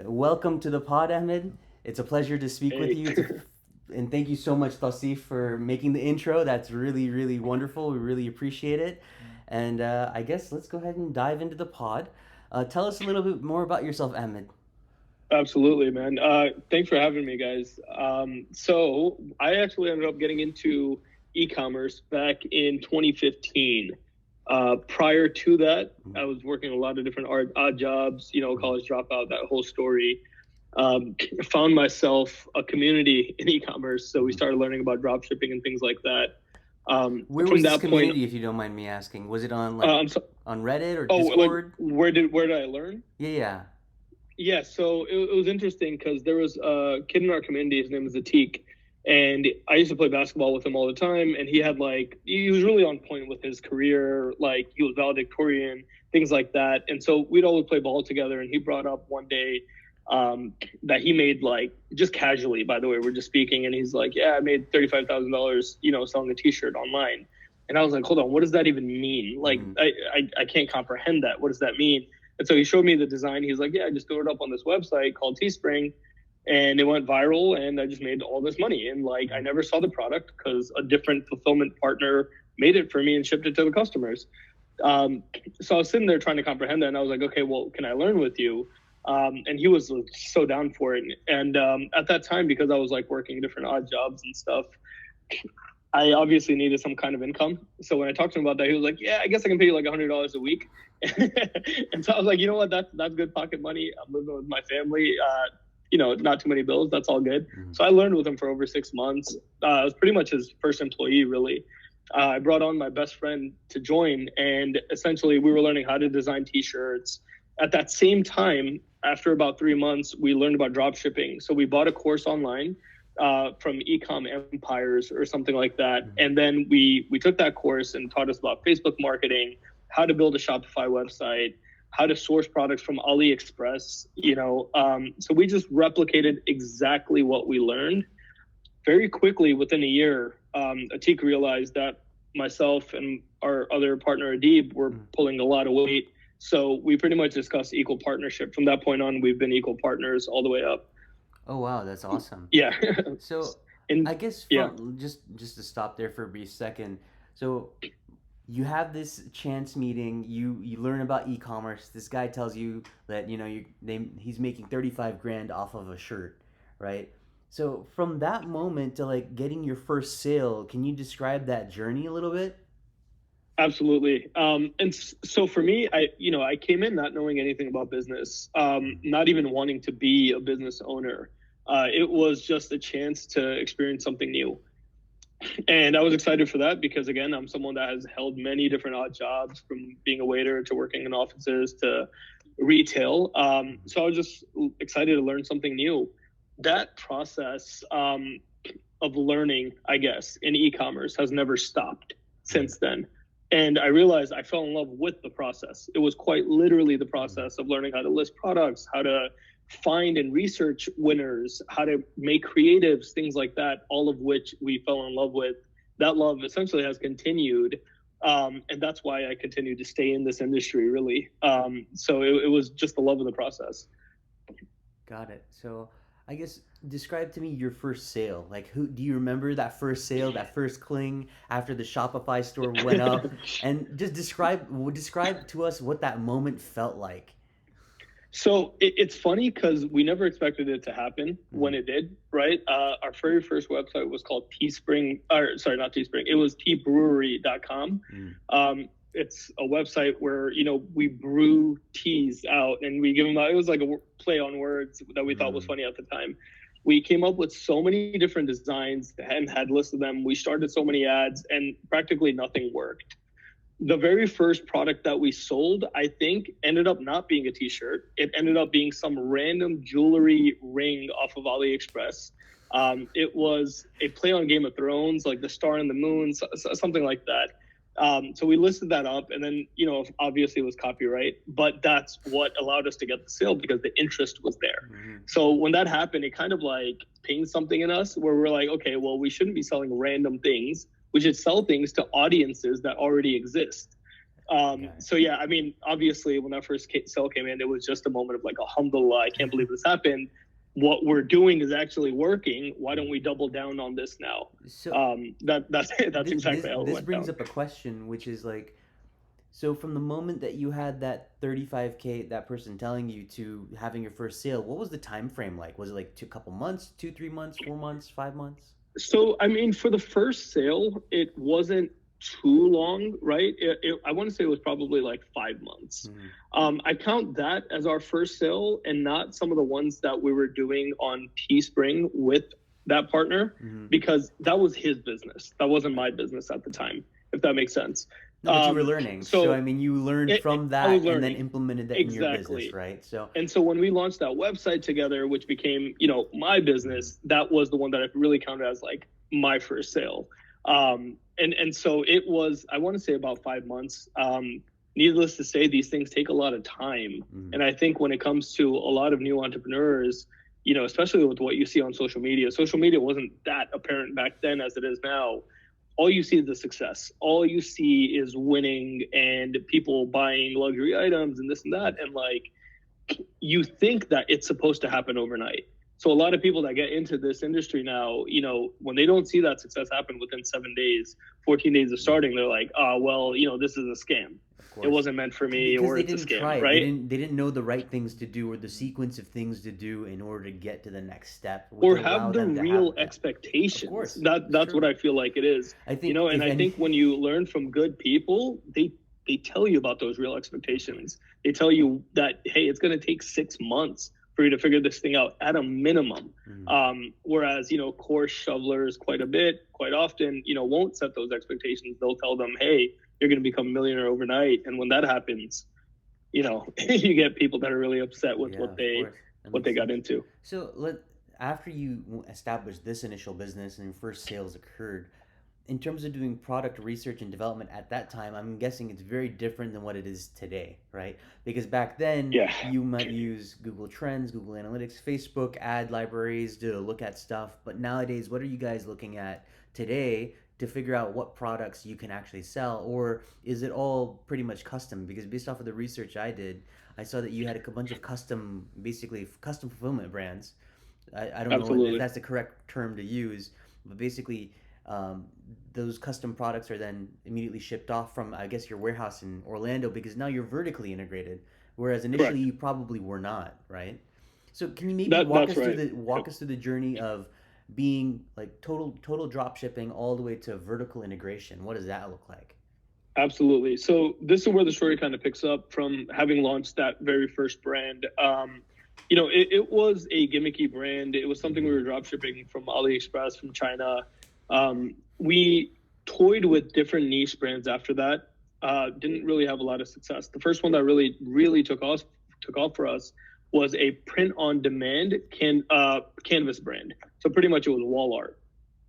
Welcome to the pod, Ahmed. It's a pleasure to speak with Hey, you. And thank you so much, Tassif, for making the intro. That's really, really wonderful. We really appreciate it. And I guess let's go ahead and dive into the pod. Tell us a little bit more about yourself, Ahmed. absolutely, man. Thanks for having me, guys. So I actually ended up getting into e-commerce back in 2015. Prior to that, I was working a lot of different odd jobs, college dropout, that whole story. Found myself a community in e-commerce, so we started learning about drop shipping and things like that. Where From was this that point, community, if you don't mind me asking? Was it on like I'm so, on Reddit or oh, like Discord? where did I learn? Yeah, yeah. Yeah, so it was interesting because there was a kid in our community. His name is Atik, and I used to play basketball with him all the time. And he was really on point with his career. Like he was valedictorian, things like that. And so we'd always play ball together. And he brought up one day that he made like just casually. By the way, we're just speaking, and he's like, "Yeah, I made $35,000, selling a T-shirt online." And I was like, "Hold on, what does that even mean? Like, Mm-hmm. I can't comprehend that. What does that mean?" And so he showed me the design. He's like, "Yeah, just throw it up on this website called Teespring." And it went viral, and I just made all this money. And like, I never saw the product because a different fulfillment partner made it for me and shipped it to the customers. Um, so I was sitting there trying to comprehend that, and I was like, "Okay, well, can I learn with you?" And he was so down for it. And at that time, because I was like working different odd jobs and stuff, I obviously needed some kind of income. So when I talked to him about that, he was like, "Yeah, I guess I can pay you like $100 a week." And so I was like, "You know what? That's good pocket money. I'm living with my family. Not too many bills. That's all good." Mm-hmm. So I learned with him for over 6 months. I was pretty much his first employee, really. I brought on my best friend to join, and essentially we were learning how to design T-shirts. At that same time, after about 3 months, we learned about drop shipping. So we bought a course online from Ecom Empires or something like that. Mm-hmm. And then we took that course and taught us about Facebook marketing, how to build a Shopify website, how to source products from AliExpress. So we just replicated exactly what we learned. Very quickly, within a year, Atik realized that myself and our other partner Adib were pulling a lot of weight. So we pretty much discussed equal partnership. From that point on, we've been equal partners all the way up. Oh wow, that's awesome. Yeah. So And I guess yeah. from just to stop there for a brief second. So you have this chance meeting. You learn about e-commerce. This guy tells you that he's making 35 grand off of a shirt, right? So from that moment to like getting your first sale, can you describe that journey a little bit? Absolutely. So for me, I came in not knowing anything about business, not even wanting to be a business owner. It was just a chance to experience something new. And I was excited for that because, again, I'm someone that has held many different odd jobs, from being a waiter to working in offices to retail. So I was just excited to learn something new. That process of learning, I guess, in e-commerce has never stopped since then. And I realized I fell in love with the process. It was quite literally the process of learning how to list products, how to find and research winners, how to make creatives, things like that, all of which we fell in love with. That love essentially has continued. And that's why I continue to stay in this industry, really. So it was just the love of the process. Got it. So I guess describe to me your first sale. Like, who do you remember that first sale, that first cling after the Shopify store went up, and just describe to us what that moment felt like. So it's funny because we never expected it to happen Mm-hmm. when it did, right? Our very first website was called Teespring, or sorry, not Teespring. It was teabrewery.com. It's a website where, we brew teas out and we give them out. It was like a play on words that we thought was Mm-hmm. funny at the time. We came up with so many different designs and had listed them. We started so many ads and practically nothing worked. The very first product that we sold, I think, ended up not being a t-shirt. It ended up being some random jewelry ring off of AliExpress. It was a play on Game of Thrones, like the star and the moon, something like that. So we listed that up, and then, obviously it was copyright, but that's what allowed us to get the sale because the interest was there. Mm-hmm. So when that happened, it kind of like pinged something in us where we're like, okay, well, we shouldn't be selling random things. We should sell things to audiences that already exist. Got it. So yeah, I mean, obviously, when that first sale came in, it was just a moment of like, alhamdulillah, I can't believe this happened. What we're doing is actually working. Why don't we double down on this now? So That's exactly how it this went brings down. up a question, which is like, so from the moment that you had that 35K, that person telling you, to having your first sale, what was the time frame like? Was it like a couple months, 2, 3 months, 4 months, 5 months? So, I mean, for the first sale, it wasn't too long, right? I want to say it was probably like 5 months. Mm-hmm. I count that as our first sale and not some of the ones that we were doing on Teespring with that partner, Mm-hmm. because that was his business. That wasn't my business at the time, if that makes sense. No, but you were learning. So I So mean, you learned from I was that and then learning. implemented that in your business, Exactly. right? So, And so when we launched that website together, which became, my business, that was the one that I really counted as like my first sale. And so it was, I want to say about 5 months. Needless to say, these things take a lot of time. mm, And I think when it comes to a lot of new entrepreneurs, especially with what you see on social media wasn't that apparent back then as it is now. All you see is the success. All you see is winning and people buying luxury items and this and that. And like, you think that it's supposed to happen overnight. So a lot of people that get into this industry now, when they don't see that success happen within 7 days, 14 days of starting, they're like, oh, well, this is a scam. of It course, wasn't meant for me, because or they it's a didn't try scam, it. They right? didn't know the right things to do or the sequence of things to do in order to get to the next step, which Or would allow have the them to real have that. Of expectations. course, it's That's what true. I feel like it is. I think And if I any, think when you learn from good people, they tell you about those real expectations. They tell you that, hey, it's going to take 6 months for you to figure this thing out at a minimum. mm, Whereas, course shovelers quite often, won't set those expectations. They'll tell them, hey, you're going to become a millionaire overnight. And when that happens, you get people that are really upset with yeah, of course, that what makes they got sense. into. So after you established this initial business and your first sales occurred, in terms of doing product research and development at that time, I'm guessing it's very different than what it is today, right? Because back then Yeah. you might use Google Trends, Google Analytics, Facebook ad libraries to look at stuff. But nowadays, what are you guys looking at today to figure out what products you can actually sell? Or is it all pretty much custom? Because based off of the research I did, I saw that you had a bunch of basically custom fulfillment brands. I don't know if Absolutely. that's the correct term to use, but basically um, those custom products are then immediately shipped off from, I guess, your warehouse in Orlando, because now you're vertically integrated, whereas initially Correct. you probably were not, right? So can you maybe That's right. Yep. walk us through the journey of being like total drop shipping all the way to vertical integration? What does that look like? Absolutely. So this is where the story kind of picks up from having launched that very first brand. It was a gimmicky brand. It was something we Mm-hmm. were drop shipping from AliExpress from China. We toyed with different niche brands after that. Didn't really have a lot of success. The first one that really took off for us was a print on demand canvas brand. So pretty much it was wall art.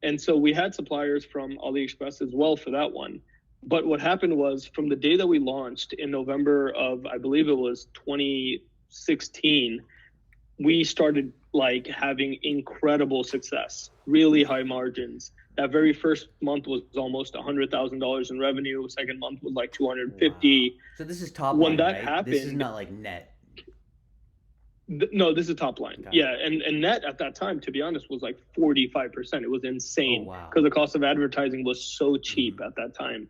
And so we had suppliers from AliExpress as well for that one. But what happened was, from the day that we launched in November of, I believe it was 2016, we started like having incredible success, really high margins. That very first month was almost $100,000 in revenue. Second month was like Wow. 250. So this is top When line, that right? This is happened, not like net. no, this is top line. Got it. Yeah, and net at that time, to be honest, was like 45%. It was Oh insane wow. because the cost of advertising was so Mm-hmm. cheap at that time.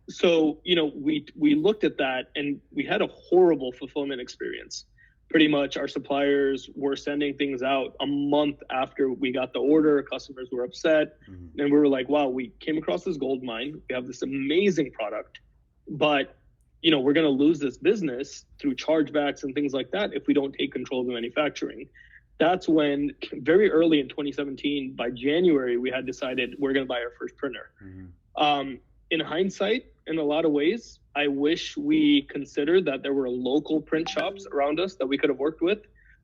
So we looked at that and we had a horrible fulfillment experience. Pretty much, our suppliers were sending things out a month after we got the order. Customers were upset, Mm-hmm. and we were like, "Wow, we came across this gold mine. We have this amazing product, but." We're going to lose this business through chargebacks and things like that if we don't take control of the manufacturing. That's when, very early in 2017, by January, we had decided we're going to buy our first printer. Mm-hmm. In hindsight, in a lot of ways, I wish we considered that there were local print shops around us that we could have worked with.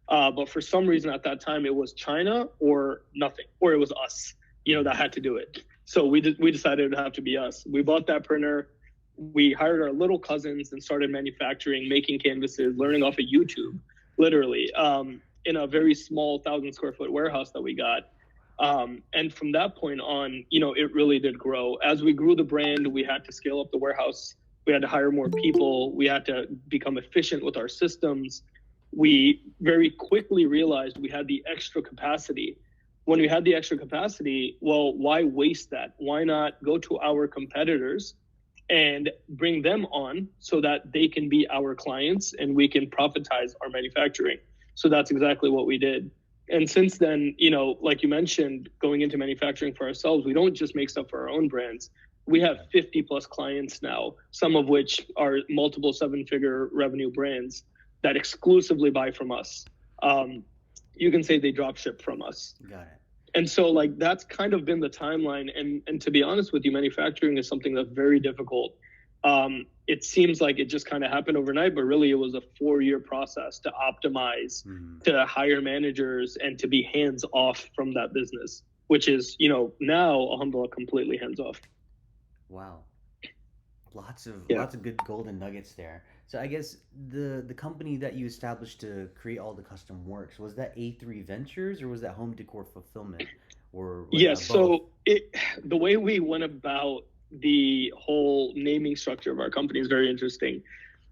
But for some reason at that time, it was China or nothing, or it was us, that had to do it. So we decided it would have to be us. We bought that printer. We hired our little cousins and started manufacturing, making canvases, learning off of YouTube, literally, in a very small 1,000 square foot warehouse that we got. And from that point on, it really did grow. As we grew the brand, we had to scale up the warehouse We had to hire more people. We had to become efficient with our systems. We very quickly realized we had the extra capacity. When we had the extra capacity, well, why waste that? Why not go to our competitors and bring them on so that they can be our clients and we can profitize our manufacturing? So that's exactly what we did. And since then, like you mentioned, going into manufacturing for ourselves, we don't just make stuff for our own brands. We have 50 plus clients now, some of which are multiple 7-figure revenue brands that exclusively buy from us. You can say they drop ship from us. Got it. And so like that's kind of been the timeline. And to be honest with you, manufacturing is something that's very difficult. It seems like it just kind of happened overnight, but really it was a 4-year process to optimize, to hire managers, and to be hands off from that business, which is, now alhamdulillah, completely hands off. Wow. Lots of Yeah. lots of good golden nuggets there. So I guess the company that you established to create all the custom works, was that A3 Ventures or was that Home Decor Fulfillment, or was Yes. that both? So the way we went about the whole naming structure of our company is very interesting.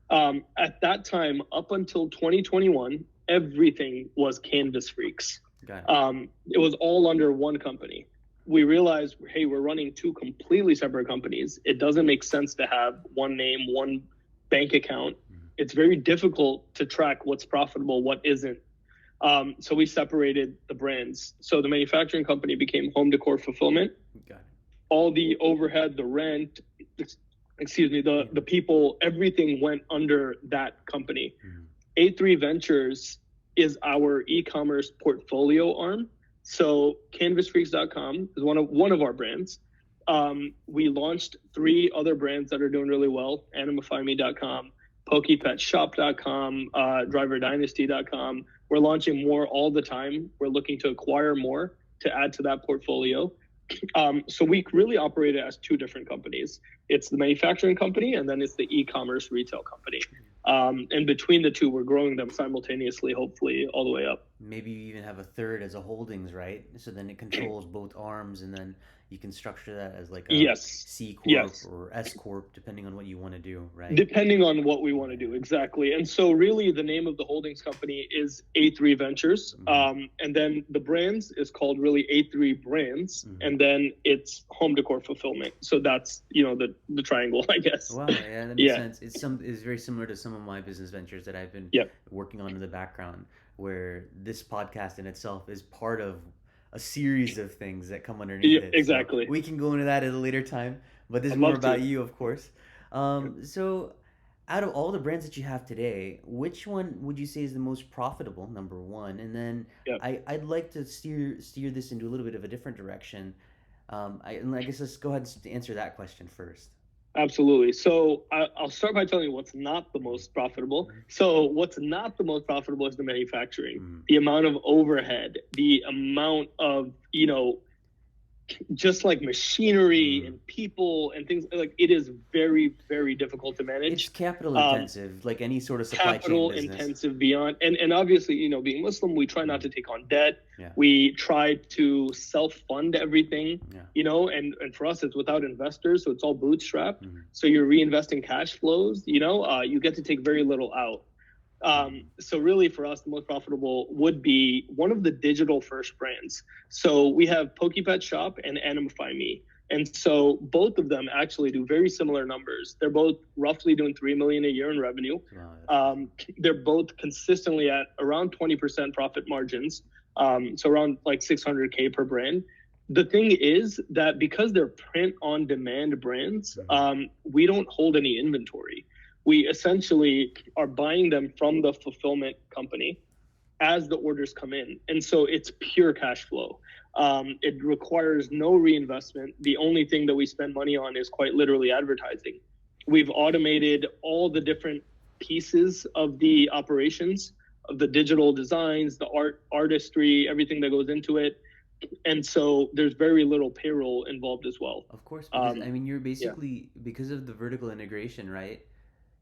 At that time, up until 2021, everything was Canvas Freaks. Got it. It was all under one company. We realized, hey, we're running 2 completely separate companies. It doesn't make sense to have one name, one bank account. It's very difficult to track what's profitable, what isn't. So we separated the brands. So the manufacturing company became Home Decor Fulfillment. Got it. All the overhead, the rent, the people, everything went under that company. A3 Ventures is our e-commerce portfolio arm. So canvasfreaks.com is one of our brands. We launched 3 other brands that are doing really well: animifyme.com, pokepetshop.com, driverdynasty.com. We're launching more all the time. We're looking to acquire more to add to that portfolio. So we really operate it as 2 different companies. It's the manufacturing company, and then it's the e-commerce retail company. And between the 2, we're growing them simultaneously, hopefully all the way up. Maybe you even have a third as a holdings, right? So then it controls both arms, and then you can structure that as like a Yes. C corp Yes. or S corp, depending on what you want to do, right? Depending on what we want to do, exactly. And so really the name of the holdings company is A3 Ventures. And then the brands is called really A3 Brands. And then it's Home Decor Fulfillment. So that's, the triangle, I guess. Wow, yeah, that makes sense. It's very similar to some of my business ventures that I've been working on in the background, where this podcast in itself is part of a series of things that come underneath it. Exactly. So we can go into that at a later time, but this is I'd more love about to. you, of course. So out of all the brands that you have today, which one would you say is the most profitable, number one? And then I'd like to steer this into a little bit of a different direction. I guess let's go ahead and answer that question first. Absolutely. So I'll start by telling you what's not the most profitable. So what's not the most profitable is the manufacturing. The amount of overhead, the amount of, just like machinery and people and things, like it is very, very difficult to manage. It's capital intensive, like any sort of supply capital chain business. intensive beyond. And obviously, being Muslim, we try not to take on debt. We try to self-fund everything, and for us, it's without investors. So it's all bootstrap. So you're reinvesting cash flows, you get to take very little out. So really for us, the most profitable would be one of the digital first brands. So we have Pokepet Shop and Animify.me. And so both of them actually do very similar numbers. They're both roughly doing $3 million a year in revenue. They're both consistently at around 20% profit margins. So around like 600K per brand. The thing is that because they're print on demand brands, we don't hold any inventory. We essentially are buying them from the fulfillment company as the orders come in. And so it's pure cash flow. It requires no reinvestment. The only thing that we spend money on is quite literally advertising. We've automated all the different pieces of the operations, of the digital designs, the artistry, everything that goes into it. And so there's very little payroll involved as well. Of course, because you're basically, because of the vertical integration, right?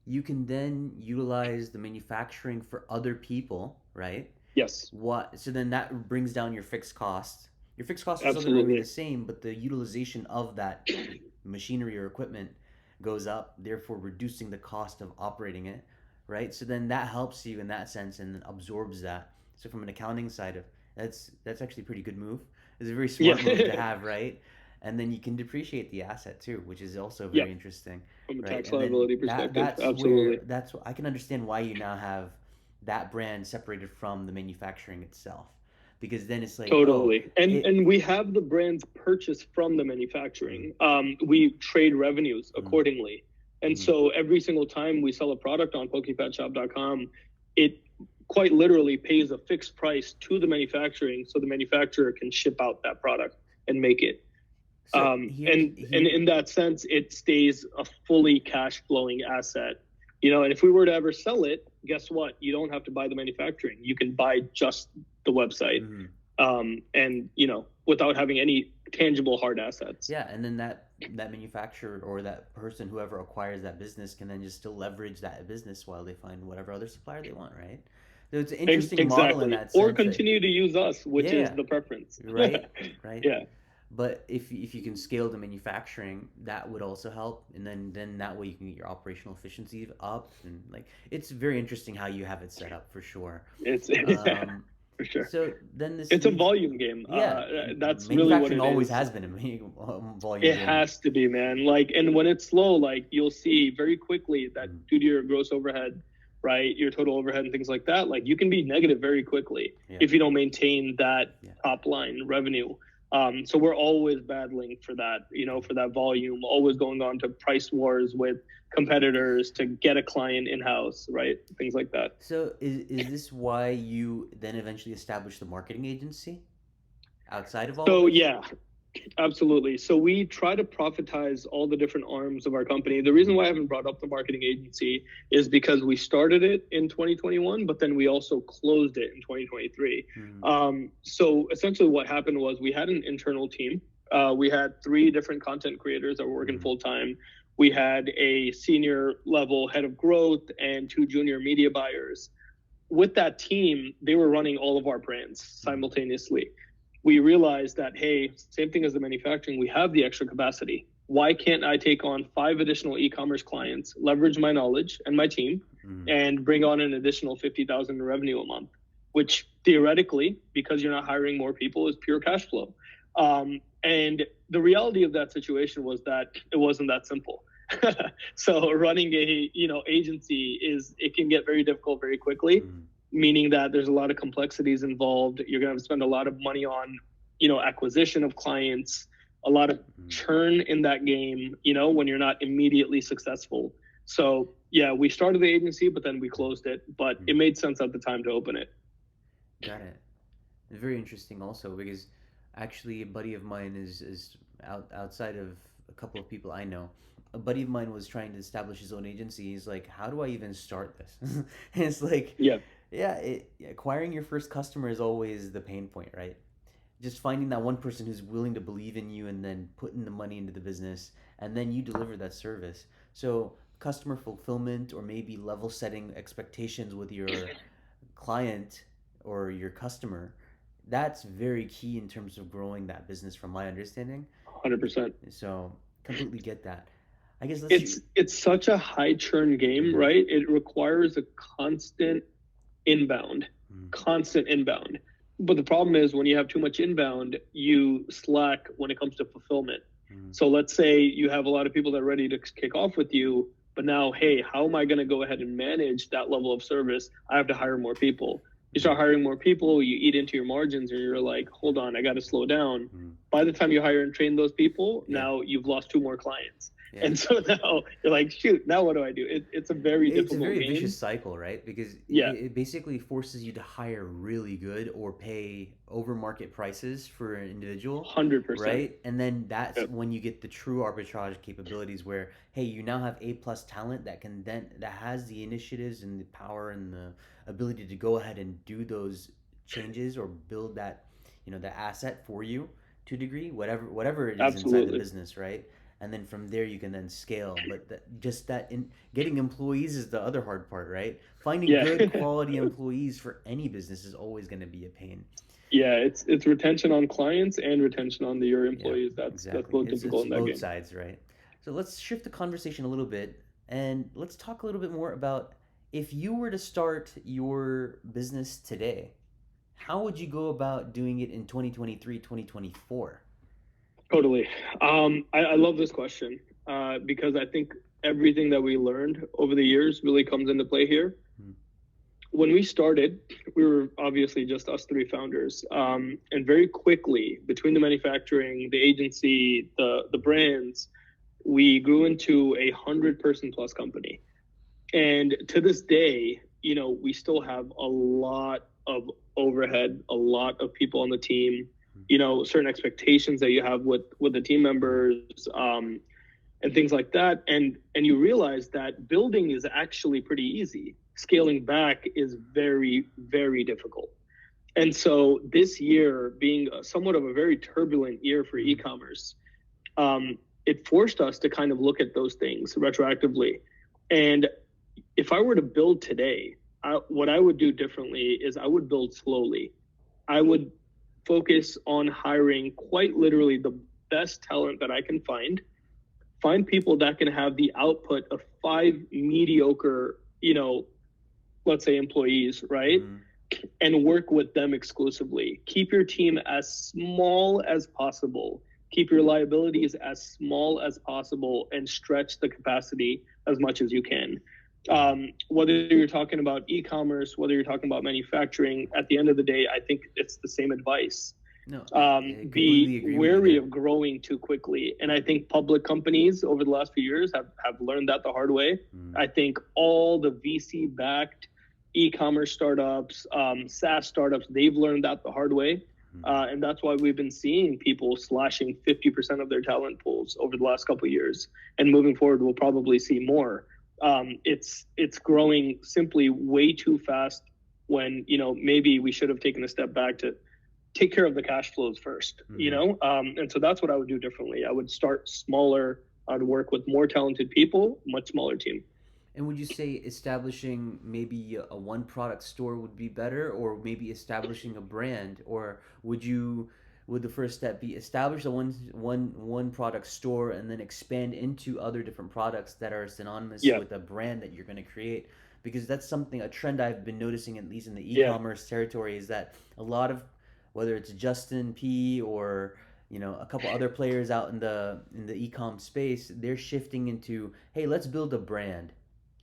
You can then utilize the manufacturing for other people, right? Yes. So then that brings down your fixed costs. Your fixed costs are still going to be the same, but the utilization of that machinery or equipment goes up, therefore reducing the cost of operating it, right? So then that helps you in that sense and then absorbs that. So from an accounting side of that's actually a pretty good move. It's a very Yeah. smart move to have, right? And then you can depreciate the asset too, which is also Yeah. very interesting, From a right? tax And then liability perspective, absolutely. that's I can understand why you now have that brand separated from the manufacturing itself, because then it's like, oh, Totally. And it. we have the brands purchased from the Mm, manufacturing. We trade revenues mm, accordingly. And mm. so every single time we sell a product on PokePetShop.com, it quite literally pays a fixed price to the manufacturing so the manufacturer can ship out that product and make it. So And here, in that sense, it stays a fully cash flowing asset. And if we were to ever sell it, guess what? You don't have to buy the manufacturing. You can buy just the website, mhm. and without having any tangible hard assets. Yeah, and then that manufacturer or that person, whoever acquires that business, can then just still leverage that business while they find whatever other supplier they want, right? So it's an interesting model in Exactly. that Or sense that, continue to use us, which is yeah, the preference. right, right. Yeah. But if you can scale the manufacturing, that would also help, and then that way you can get your operational efficiency up, and like it's very interesting how you have it set up for sure. It's Um, for sure. so then this It's a leads, volume game. yeah, That's really what manufacturing it always is. has been a volume It game. has to be, man. Like, and when it's slow, like you'll see very quickly that Mm, due to your gross overhead, right, your total overhead and things like that, like you can be negative very quickly yeah, if you don't maintain that yeah. top line revenue. So we're always battling for that, for that volume, always going on to price wars with competitors to get a client in house, right? Things like that. So is this why you then eventually established the marketing agency outside of all So this? yeah, absolutely. So we try to profitize all the different arms of our company. The reason Mm, why I haven't brought up the marketing agency is because we started it in 2021, but then we also closed it in 2023. mm, So essentially, what happened was we had an internal team. We had three different content creators that were working mm, full time. We had a senior level head of growth and two junior media buyers. With that team, they were running all of our brands mm, simultaneously. We realized that, hey, same thing as the manufacturing, we have the extra capacity. Why can't I take on 5 additional e-commerce clients, leverage my knowledge and my team, mm, and bring on an additional 50,000 in revenue a month, which theoretically, because you're not hiring more people, is pure cash flow. And the reality of that situation was that it wasn't that simple. So running a agency it can get very difficult very quickly, mm, meaning that there's a lot of complexities involved. You're going to spend a lot of money on acquisition of clients, a lot of mm. churn in that game, when you're not immediately successful. So yeah, we started the agency, but then we closed it, but Mm. it made sense at the time to open it. Got it. Very interesting also because actually a buddy of mine is outside of a couple of people I know. A buddy of mine was trying to establish his own agency. He's like, "How do I even start this?" And it's like, Yeah. yeah, acquiring your first customer is always the pain point, right? Just finding that one person who's willing to believe in you and then putting the money into the business and then you deliver that service. So customer fulfillment or maybe level setting expectations with your client or your customer, that's very key in terms of growing that business from my understanding. 100%. So completely get that. I guess let's It's such a high churn game, mm, right? It requires a inbound, mm, constant inbound. But the problem is when you have too much inbound, you slack when it comes to fulfillment. mm, So let's say you have a lot of people that are ready to kick off with you, but now, hey, how am I going to go ahead and manage that level of service? I have to hire more people. You mm, start hiring more people, you eat into your margins, and you're like, hold on, I got to slow down. mm. By the time you hire and train those people, Yeah, now you've lost two more clients. yeah. And so now you're like, shoot, now what do I do? It's a very It's a difficult very game. vicious cycle, right? Because Yeah, it basically forces you to hire really good or pay over market prices for an individual, 100%. right? And then that's Yep. when you get the true arbitrage capabilities where, hey, you now have A plus talent that has the initiatives and the power and the ability to go ahead and do those changes or build that, the asset for you to a degree, whatever it is inside the Absolutely. business, right? And then from there you can then scale. But just that in getting employees is the other hard part, right? Finding Yeah. good quality employees for any business is always going to be a pain. Yeah, it's retention on clients and retention on your Yeah, employees. That's exactly. both It's difficult in that both game. sides, right? So let's shift the conversation a little bit and let's talk a little bit more about if you were to start your business today, how would you go about doing it in 2023, 2024? Totally. I love this question because I think everything that we learned over the years really comes into play here. Hmm. When we started, we were obviously just us three founders, and very quickly between the manufacturing, the agency, the brands, we grew into 100-person plus company. And to this day, we still have a lot of overhead, a lot of people on the team, certain expectations that you have with the team members, and things like that. And you realize that building is actually pretty easy. Scaling back is very, very difficult. And so this year being somewhat of a very turbulent year for e-commerce, it forced us to kind of look at those things retroactively. And if I were to build today, what I would do differently is I would build slowly. I would focus on hiring quite literally the best talent that I can find people that can have the output of 5 mediocre, let's say employees, right? And work with them exclusively. Keep your team as small as possible. Keep your liabilities as small as possible and stretch the capacity as much as you can. Whether you're talking about e-commerce, whether you're talking about manufacturing, at the end of the day, I think it's the same advice. No, I completely Be agree with wary you of growing too quickly. And I think public companies over the last few years have learned that the hard way. I think all the VC-backed e-commerce startups, SaaS startups, they've learned that the hard way. And that's why we've been seeing people slashing 50% of their talent pools over the last couple of years. And moving forward, we'll probably see more. It's growing simply way too fast when, maybe we should have taken a step back to take care of the cash flows first, and so that's what I would do differently. I would start smaller. I'd work with more talented people, much smaller team. And would you say establishing maybe a one product store would be better, or maybe establishing a brand, or would the first step be establish a one product store and then expand into other different products that are synonymous Yeah. with a brand that you're going to create? Because that's a trend I've been noticing, at least in the Yeah. e-commerce territory, is that a lot of, whether it's Justin P or a couple other players out in the e-com space, they're shifting into, hey, let's build a brand,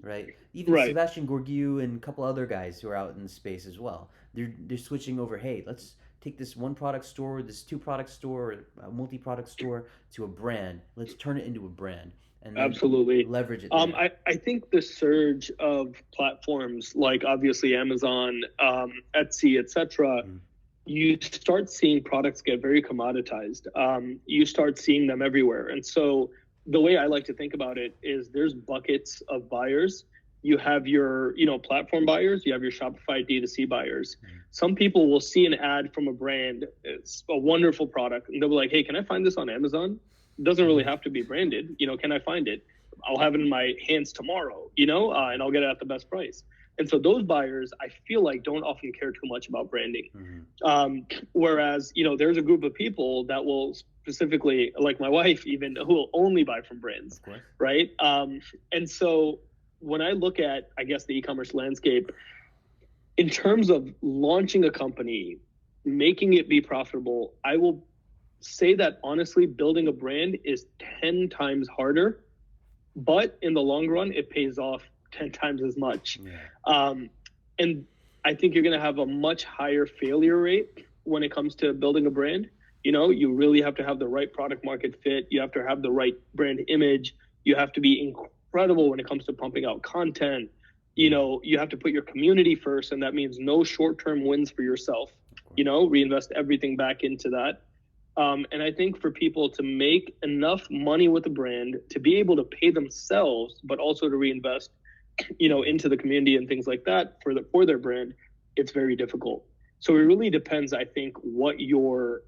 right? Even Right. Sebastian Gorgiou and a couple other guys who are out in the space as well. They're switching over. Hey, let's take this one product store, this two product store, a multi product store to a brand. Let's turn it into a brand and then Absolutely. leverage it there. I think the surge of platforms like obviously Amazon, Etsy, etc. You start seeing products get very commoditized. You start seeing them everywhere. And so the way I like to think about it is there's buckets of buyers. You have your, platform buyers, you have your Shopify D2C buyers. Some people will see an ad from a brand, it's a wonderful product, and they'll be like, hey, can I find this on Amazon? It doesn't really have to be branded. Can I find it? I'll have it in my hands tomorrow, and I'll get it at the best price. And so those buyers, I feel like, don't often care too much about branding. Whereas, there's a group of people that will specifically, like my wife even, who will only buy from brands, right? And so when I look at, I guess, the e-commerce landscape, in terms of launching a company, making it be profitable, I will say that honestly, building a brand is 10 times harder, but in the long run, it pays off 10 times as much. And I think you're going to have a much higher failure rate when it comes to building a brand. You really have to have the right product market fit. You have to have the right brand image. You have to be incredible when it comes to pumping out content. You have to put your community first, and that means no short-term wins for yourself. Reinvest everything back into that. And I think for people to make enough money with a brand to be able to pay themselves, but also to reinvest, into the community and things like that for their brand, it's very difficult. So it really depends, I think, what your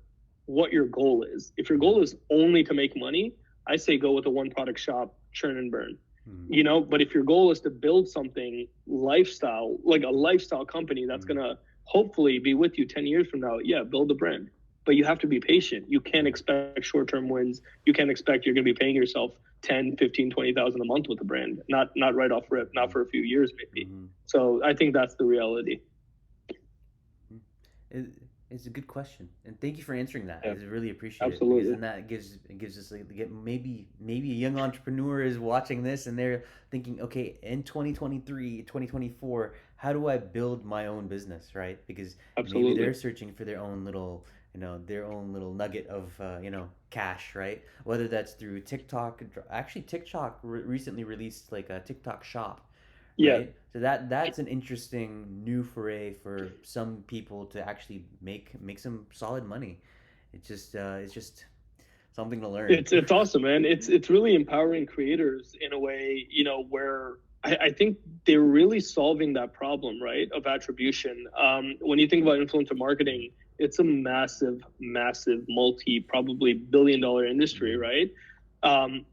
goal is. If your goal is only to make money, I say go with a one product shop, churn and burn. But if your goal is to build something lifestyle, like a lifestyle company that's gonna hopefully be with you 10 years from now, build a brand. But you have to be patient. You can't expect short-term wins. You can't expect you're going to be paying yourself 10, 15, 20,000 a month with the brand, not right off rip, not for a few years maybe. Mm-hmm. So I think that's the reality. It, it's a good question, and thank you for answering that. I Yeah, really appreciate it, because absolutely. then that gives us like, maybe a young entrepreneur is watching this and they're thinking, okay, in 2023, 2024, how do I build my own business, right? Because maybe they're Absolutely. searching for their own little their own little nugget of cash, right? Whether that's through TikTok. Actually, TikTok recently released like a TikTok shop, Yeah. right? So that's an interesting new foray for some people to actually make some solid money. It's just something to learn. It's awesome, man. It's really empowering creators in a way, where I think they're really solving that problem, right, of attribution. When you think about influencer marketing, it's a massive, massive, probably billion-dollar industry, Mm-hmm. right?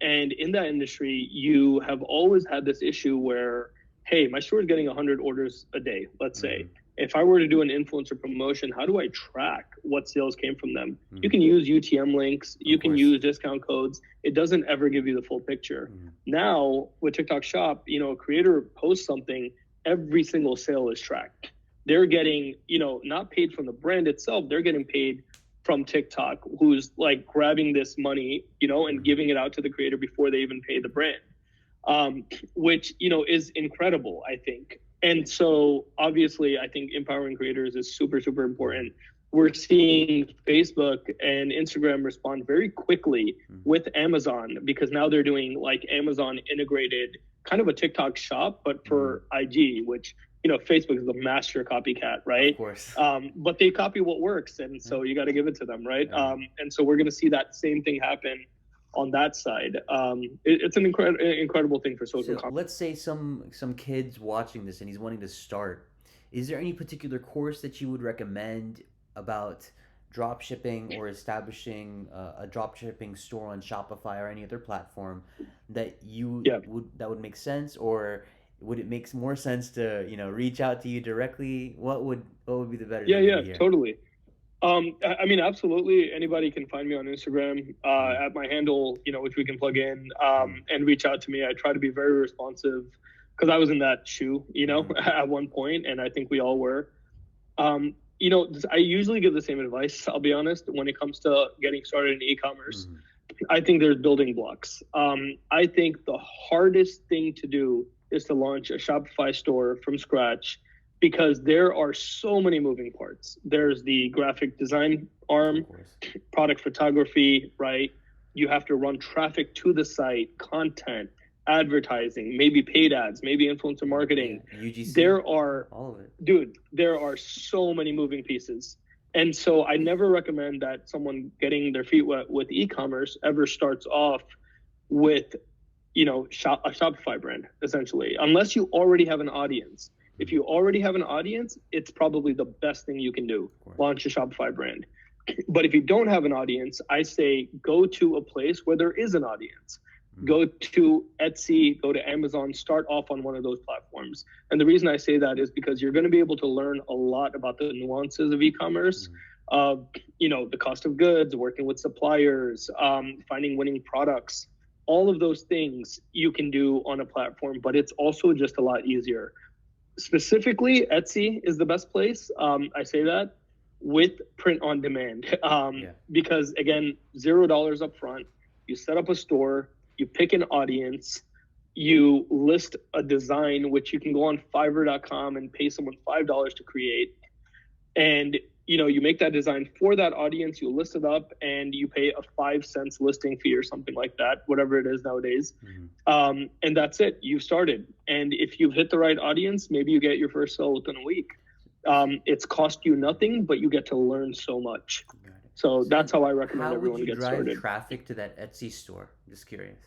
And in that industry, you have always had this issue where, hey, my store is getting 100 orders a day, let's Mm-hmm. say. If I were to do an influencer promotion, how do I track what sales came from them? You Mm-hmm. can use UTM links, Of you can course. use discount codes. It doesn't ever give you the full picture. Mm-hmm. Now, with TikTok Shop, a creator posts something, every single sale is tracked. They're getting, not paid from the brand itself, they're getting paid from TikTok, who's like grabbing this money, and Mm-hmm. giving it out to the creator before they even pay the brand, um, which is incredible, I think. And so obviously, I think empowering creators is super super Mm-hmm. important. We're seeing Facebook and Instagram respond very quickly Mm-hmm. with Amazon, because now they're doing like Amazon integrated kind of a TikTok shop, but Mm-hmm. for IG, which Facebook is the master copycat, Of right? course. But they copy what works, and Yeah. so you got to give it to them, right? All right. And so we're going to see that same thing happen on that side. It's an incredible thing for social So commerce. let's say some kids watching this and he's wanting to start. Is there any particular course that you would recommend about drop shipping or establishing a drop shipping store on Shopify or any other platform Yeah, that would make sense, or would it make more sense to reach out to you directly? What would be the better yeah, thing to yeah, be here? totally. I mean, absolutely. Anybody can find me on Instagram Mm, at my handle, which we can plug in, mm, and reach out to me. I try to be very responsive because I was in that shoe, mm, at one point, and I think we all were. I usually give the same advice. I'll be honest when it comes to getting started in e-commerce. mm. I think there's building blocks. I think the hardest thing to do is to launch a Shopify store from scratch, because there are so many moving parts. There's the graphic design Of arm, course. product photography, right? You have to run traffic to the site, content, advertising, maybe paid ads, maybe influencer Yeah, marketing. UGC, There are all of it. Dude, there are so many moving pieces. And so I never recommend that someone getting their feet wet with e-commerce ever starts off with, a Shopify brand, essentially, unless you already have an audience. If Mm, you already have an audience, it's probably the best thing you can do, of course. launch a Shopify brand. But if you don't have an audience, I say go to a place where there is an audience. Mm, Go to Etsy, go to Amazon, start off on one of those platforms. And the reason I say that is because you're going to be able to learn a lot about the nuances of e-commerce, mm, of the cost of goods, working with suppliers, finding winning products. All of those things you can do on a platform, but it's also just a lot easier. Specifically, Etsy is the best place. I say that with print on demand, yeah. because again, $0 up front. You set up a store, you pick an audience, you list a design, which you can go on Fiverr.com and pay someone $5 to create, and you make that design for that audience, you list it up, and you pay a 5 cents listing fee or something like that, whatever it is nowadays. Mm-hmm. And that's it, you've started. And if you've hit the right audience, maybe you get your first sale within a week. It's cost you nothing, but you get to learn so much. Got it. So So that's then, how I recommend how would everyone you get drive started. traffic to that Etsy store? Just curious.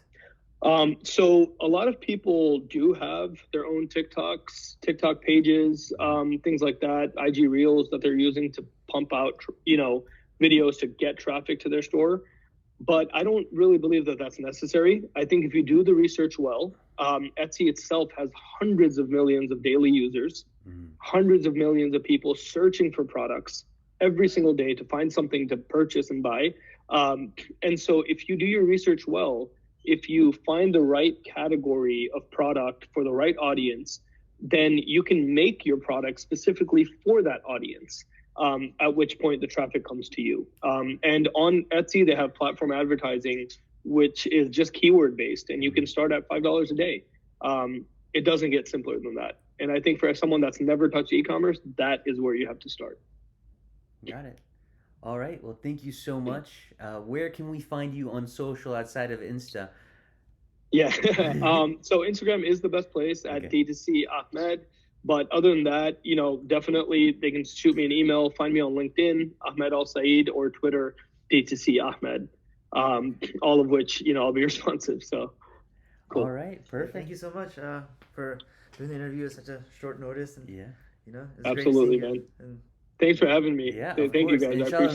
So a lot of people do have their own TikTok pages, Mm-hmm. things like that, IG Reels that they're using to pump out, videos to get traffic to their store. But I don't really believe that that's necessary. I think if you do the research well, Etsy itself has hundreds of millions of daily users, Mm-hmm. hundreds of millions of people searching for products every single day to find something to purchase and buy. And so if you do your research well, if you find the right category of product for the right audience, then you can make your product specifically for that audience. At which point the traffic comes to you. And on Etsy, they have platform advertising, which is just keyword based, and you can start at $5 a day. It doesn't get simpler than that. And I think for someone that's never touched e-commerce, that is where you have to start. Got it. All right. Well, thank you so much. Where can we find you on social outside of Insta? Yeah. So Instagram is the best place at Okay. D2C Ahmed. But other than that, definitely they can shoot me an email, find me on LinkedIn, Ahmed Al-Sayeed, or Twitter, D2C Ahmed. All of which, I'll be responsive. So All cool. right. Thank Perfect. you so much for doing the interview at such a short notice, and Yeah. it's great seeing Absolutely, you. man. And Thanks for having me. Yeah, of Thank you, course. guys. I Inshallah, appreciate it.